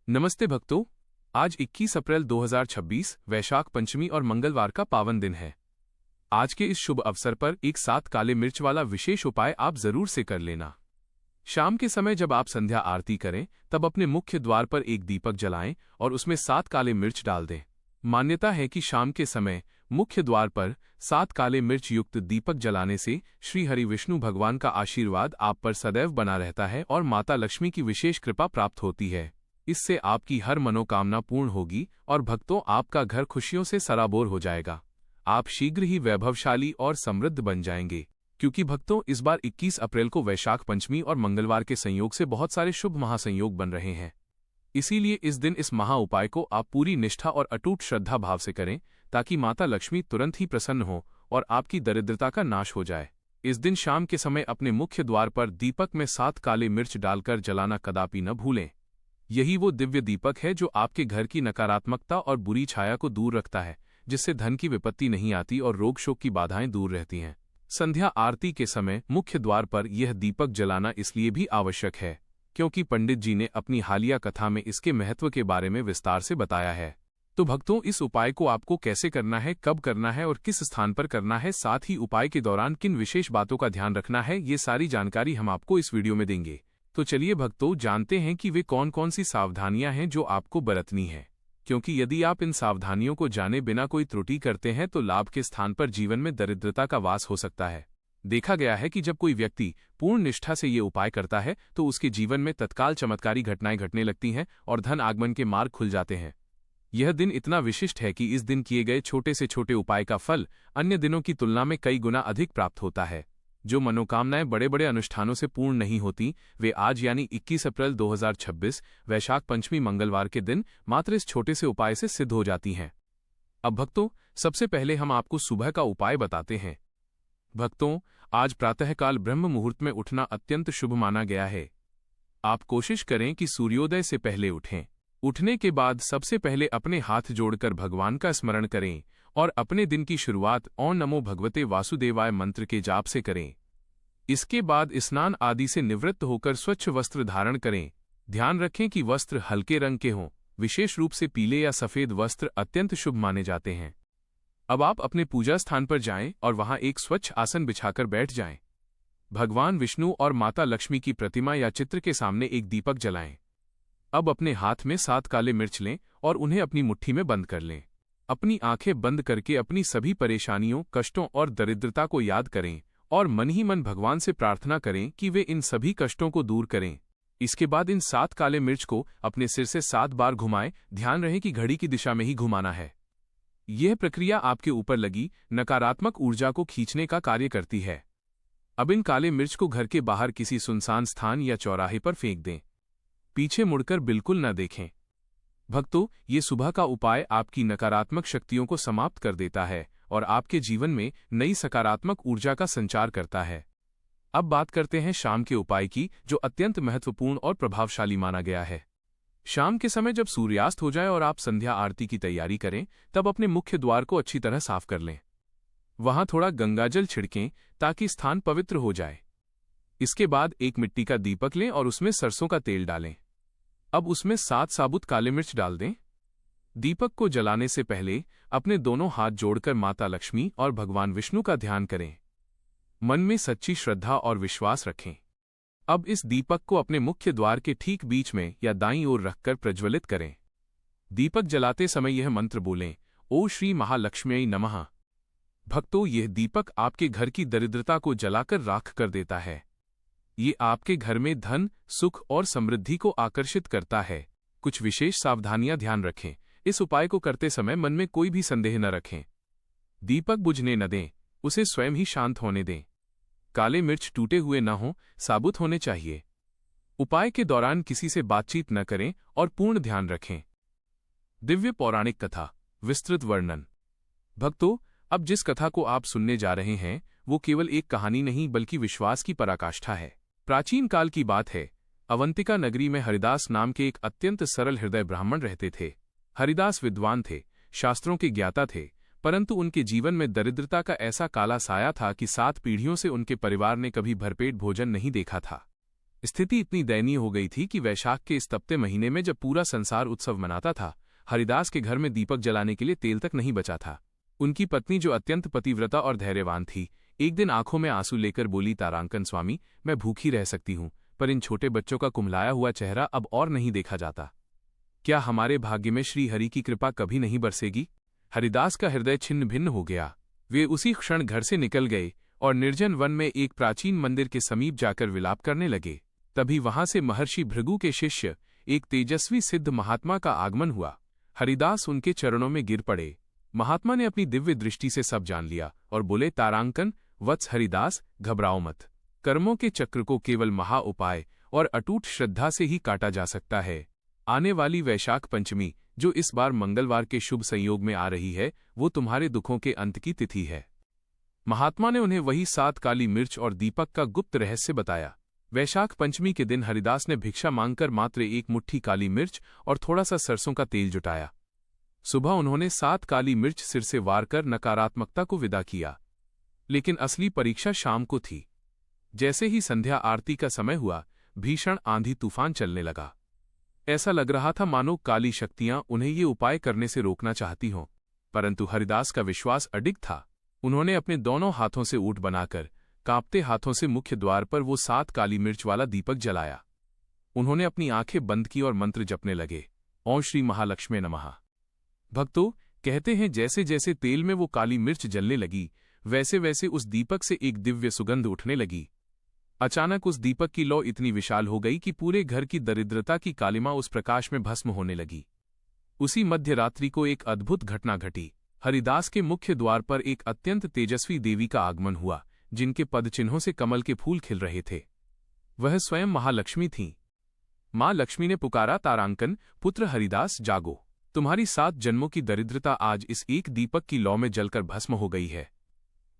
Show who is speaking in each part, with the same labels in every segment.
Speaker 1: नमस्ते भक्तों। आज 21 अप्रैल 2026 वैशाख पंचमी और मंगलवार का पावन दिन है। आज के इस शुभ अवसर पर एक 7 काले मिर्च वाला विशेष उपाय आप जरूर से कर लेना। शाम के समय जब आप संध्या आरती करें तब अपने मुख्य द्वार पर एक दीपक जलाएं और उसमें 7 काले मिर्च डाल दें। मान्यता है कि शाम के समय मुख्य द्वार पर 7 काले मिर्च युक्त दीपक जलाने से श्री हरि विष्णु भगवान का आशीर्वाद आप पर सदैव बना रहता है और माता लक्ष्मी की विशेष कृपा प्राप्त होती है। इससे आपकी हर मनोकामना पूर्ण होगी और भक्तों आपका घर खुशियों से सराबोर हो जाएगा। आप शीघ्र ही वैभवशाली और समृद्ध बन जाएंगे, क्योंकि भक्तों इस बार 21 अप्रैल को वैशाख पंचमी और मंगलवार के संयोग से बहुत सारे शुभ महासंयोग बन रहे हैं। इसीलिए इस दिन इस महा उपाय को आप पूरी निष्ठा और अटूट श्रद्धा भाव से करें, ताकि माता लक्ष्मी तुरंत ही प्रसन्न हो और आपकी दरिद्रता का नाश हो जाए। इस दिन शाम के समय अपने मुख्य द्वार पर दीपक में 7 काले मिर्च डालकर जलाना कदापि न भूलें। यही वो दिव्य दीपक है जो आपके घर की नकारात्मकता और बुरी छाया को दूर रखता है, जिससे धन की विपत्ति नहीं आती और रोग शोक की बाधाएं दूर रहती हैं। संध्या आरती के समय मुख्य द्वार पर यह दीपक जलाना इसलिए भी आवश्यक है क्योंकि पंडित जी ने अपनी हालिया कथा में इसके महत्व के बारे में विस्तार से बताया है। तो भक्तों, इस उपाय को आपको कैसे करना है, कब करना है और किस स्थान पर करना है, साथ ही उपाय के दौरान किन विशेष बातों का ध्यान रखना है, ये सारी जानकारी हम आपको इस वीडियो में देंगे। तो चलिए भक्तों, जानते हैं कि वे कौन कौन सी सावधानियां हैं जो आपको बरतनी है, क्योंकि यदि आप इन सावधानियों को जाने बिना कोई त्रुटि करते हैं तो लाभ के स्थान पर जीवन में दरिद्रता का वास हो सकता है। देखा गया है कि जब कोई व्यक्ति पूर्ण निष्ठा से ये उपाय करता है तो उसके जीवन में तत्काल चमत्कारी घटनाएं घटने लगती हैं और धन आगमन के मार्ग खुल जाते हैं। यह दिन इतना विशिष्ट है कि इस दिन किए गए छोटे से छोटे उपाय का फल अन्य दिनों की तुलना में कई गुना अधिक प्राप्त होता है। जो मनोकामनाएं बड़े बड़े अनुष्ठानों से पूर्ण नहीं होती, वे आज यानी 21 अप्रैल 2026 वैशाख पंचमी मंगलवार के दिन मात्र इस छोटे से उपाय से सिद्ध हो जाती हैं। अब भक्तों, सबसे पहले हम आपको सुबह का उपाय बताते हैं। भक्तों, आज प्रातःकाल ब्रह्म मुहूर्त में उठना अत्यंत शुभ माना गया है। आप कोशिश करें कि सूर्योदय से पहले उठें। उठने के बाद सबसे पहले अपने हाथ जोड़कर भगवान का स्मरण करें और अपने दिन की शुरुआत ओम नमो भगवते वासुदेवाय मंत्र के जाप से करें। इसके बाद स्नान आदि से निवृत्त होकर स्वच्छ वस्त्र धारण करें। ध्यान रखें कि वस्त्र हल्के रंग के हों, विशेष रूप से पीले या सफेद वस्त्र अत्यंत शुभ माने जाते हैं। अब आप अपने पूजा स्थान पर जाएं और वहां एक स्वच्छ आसन बिछाकर बैठ जाएं। भगवान विष्णु और माता लक्ष्मी की प्रतिमा या चित्र के सामने एक दीपक जलाएं। अब अपने हाथ में 7 काले मिर्च लें और उन्हें अपनी मुट्ठी में बंद कर लें। अपनी आंखें बंद करके अपनी सभी परेशानियों, कष्टों और दरिद्रता को याद करें और मन ही मन भगवान से प्रार्थना करें कि वे इन सभी कष्टों को दूर करें। इसके बाद इन 7 काले मिर्च को अपने सिर से 7 बार घुमाएं। ध्यान रहे कि घड़ी की दिशा में ही घुमाना है। यह प्रक्रिया आपके ऊपर लगी नकारात्मक ऊर्जा को खींचने का कार्य करती है। अब इन काले मिर्च को घर के बाहर किसी सुनसान स्थान या चौराहे पर फेंक दें। पीछे मुड़कर बिल्कुल न देखें। भक्तों, ये सुबह का उपाय आपकी नकारात्मक शक्तियों को समाप्त कर देता है और आपके जीवन में नई सकारात्मक ऊर्जा का संचार करता है। अब बात करते हैं शाम के उपाय की, जो अत्यंत महत्वपूर्ण और प्रभावशाली माना गया है। शाम के समय जब सूर्यास्त हो जाए और आप संध्या आरती की तैयारी करें, तब अपने मुख्य द्वार को अच्छी तरह साफ कर लें। वहां थोड़ा गंगाजल छिड़कें ताकि स्थान पवित्र हो जाए। इसके बाद एक मिट्टी का दीपक लें और उसमें सरसों का तेल डालें। अब उसमें 7 साबुत काले मिर्च डाल दें। दीपक को जलाने से पहले अपने दोनों हाथ जोड़कर माता लक्ष्मी और भगवान विष्णु का ध्यान करें। मन में सच्ची श्रद्धा और विश्वास रखें। अब इस दीपक को अपने मुख्य द्वार के ठीक बीच में या दाईं ओर रखकर प्रज्वलित करें। दीपक जलाते समय यह मंत्र बोलें, ओ श्री महालक्ष्म्यै नमः। भक्तों, यह दीपक आपके घर की दरिद्रता को जलाकर राख कर देता है। ये आपके घर में धन, सुख और समृद्धि को आकर्षित करता है। कुछ विशेष सावधानियां ध्यान रखें। इस उपाय को करते समय मन में कोई भी संदेह न रखें। दीपक बुझने न दें, उसे स्वयं ही शांत होने दें। काले मिर्च टूटे हुए न हों, साबुत होने चाहिए। उपाय के दौरान किसी से बातचीत न करें और पूर्ण ध्यान रखें। दिव्य पौराणिक कथा, विस्तृत वर्णन। भक्तों, अब जिस कथा को आप सुनने जा रहे हैं वो केवल एक कहानी नहीं बल्कि विश्वास की पराकाष्ठा है। प्राचीन काल की बात है। अवंतिका नगरी में हरिदास नाम के एक अत्यंत सरल हृदय ब्राह्मण रहते थे। हरिदास विद्वान थे, शास्त्रों के ज्ञाता थे, परंतु उनके जीवन में दरिद्रता का ऐसा काला साया था कि 7 पीढ़ियों से उनके परिवार ने कभी भरपेट भोजन नहीं देखा था। स्थिति इतनी दयनीय हो गई थी कि वैशाख के इस तपते महीने में जब पूरा संसार उत्सव मनाता था, हरिदास के घर में दीपक जलाने के लिए तेल तक नहीं बचा था। उनकी पत्नी, जो अत्यंत पतिव्रता और धैर्यवान थी, एक दिन आंखों में आंसू लेकर बोली, तारांकन स्वामी, मैं भूखी रह सकती हूँ, पर इन छोटे बच्चों का कुम्हलाया हुआ चेहरा अब और नहीं देखा जाता। क्या हमारे भाग्य में श्री हरि की कृपा कभी नहीं बरसेगी? हरिदास का हृदय छिन्न भिन्न हो गया। वे उसी क्षण घर से निकल गए और निर्जन वन में एक प्राचीन मंदिर के समीप जाकर विलाप करने लगे। तभी वहां से महर्षि भृगु के शिष्य, एक तेजस्वी सिद्ध महात्मा का आगमन हुआ। हरिदास उनके चरणों में गिर पड़े। महात्मा ने अपनी दिव्य दृष्टि से सब जान लिया और बोले, तारांकन वत्स हरिदास, घबराओ मत। कर्मों के चक्र को केवल महा उपाय और अटूट श्रद्धा से ही काटा जा सकता है। आने वाली वैशाख पंचमी, जो इस बार मंगलवार के शुभ संयोग में आ रही है, वो तुम्हारे दुखों के अंत की तिथि है। महात्मा ने उन्हें वही 7 काली मिर्च और दीपक का गुप्त रहस्य बताया। वैशाख पंचमी के दिन हरिदास ने भिक्षा मांगकर मात्र 1 मुट्ठी काली मिर्च और थोड़ा सा सरसों का तेल जुटाया। सुबह उन्होंने 7 काली मिर्च सिर से वार कर नकारात्मकता को विदा किया। लेकिन असली परीक्षा शाम को थी। जैसे ही संध्या आरती का समय हुआ, भीषण आंधी तूफान चलने लगा। ऐसा लग रहा था मानो काली शक्तियां उन्हें ये उपाय करने से रोकना चाहती हों, परंतु हरिदास का विश्वास अडिग था। उन्होंने अपने दोनों हाथों से ऊंट बनाकर कांपते हाथों से मुख्य द्वार पर वो 7 काली मिर्च वाला दीपक जलाया। उन्होंने अपनी आंखें बंद की और मंत्र जपने लगे, ओम श्री महालक्ष्मी नमः। भक्तों, कहते हैं जैसे जैसे तेल में वो काली मिर्च जलने लगी, वैसे वैसे उस दीपक से एक दिव्य सुगंध उठने लगी। अचानक उस दीपक की लौ इतनी विशाल हो गई कि पूरे घर की दरिद्रता की कालिमा उस प्रकाश में भस्म होने लगी। उसी मध्य रात्रि को एक अद्भुत घटना घटी। हरिदास के मुख्य द्वार पर एक अत्यंत तेजस्वी देवी का आगमन हुआ, जिनके पदचिन्हों से कमल के फूल खिल रहे थे। वह स्वयं महालक्ष्मी थीं। मां लक्ष्मी ने पुकारा, तारांकन पुत्र हरिदास, जागो। तुम्हारी 7 जन्मों की दरिद्रता आज इस एक दीपक की लौ में जलकर भस्म हो गई है।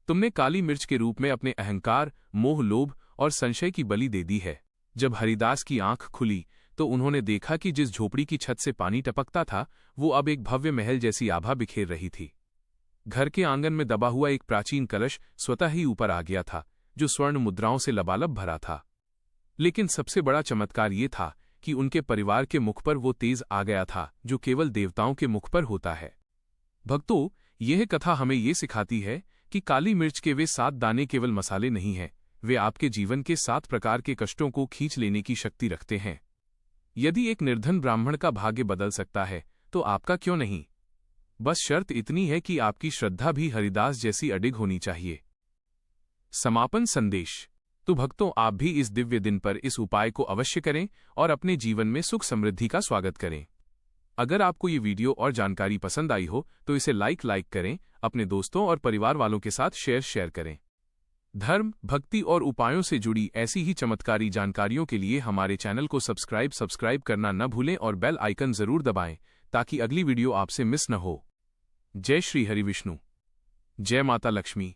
Speaker 1: तुमने काली मिर्च के रूप में अपने अहंकार, मोह, लोभ और संशय की बलि दे दी है। जब हरिदास की आंख खुली तो उन्होंने देखा कि जिस झोपड़ी की छत से पानी टपकता था, वो अब एक भव्य महल जैसी आभा बिखेर रही थी। घर के आंगन में दबा हुआ एक प्राचीन कलश स्वतः ही ऊपर आ गया था, जो स्वर्ण मुद्राओं से लबालब भरा था। लेकिन सबसे बड़ा चमत्कार ये था कि उनके परिवार के मुख पर वो तेज आ गया था जो केवल देवताओं के मुख पर होता है। भक्तों, यह कथा हमें ये सिखाती है कि काली मिर्च के वे 7 दाने केवल मसाले नहीं हैं, वे आपके जीवन के 7 प्रकार के कष्टों को खींच लेने की शक्ति रखते हैं। यदि एक निर्धन ब्राह्मण का भाग्य बदल सकता है, तो आपका क्यों नहीं? बस शर्त इतनी है कि आपकी श्रद्धा भी हरिदास जैसी अडिग होनी चाहिए। समापन संदेश। तो भक्तों, आप भी इस दिव्य दिन पर इस उपाय को अवश्य करें और अपने जीवन में सुख समृद्धि का स्वागत करें। अगर आपको ये वीडियो और जानकारी पसंद आई हो तो इसे लाइक करें, अपने दोस्तों और परिवार वालों के साथ शेयर करें। धर्म, भक्ति और उपायों से जुड़ी ऐसी ही चमत्कारी जानकारियों के लिए हमारे चैनल को सब्सक्राइब करना न भूलें और बेल आइकन जरूर दबाएं ताकि अगली वीडियो आपसे मिस न हो। जय श्री हरि विष्णु। जय माता लक्ष्मी।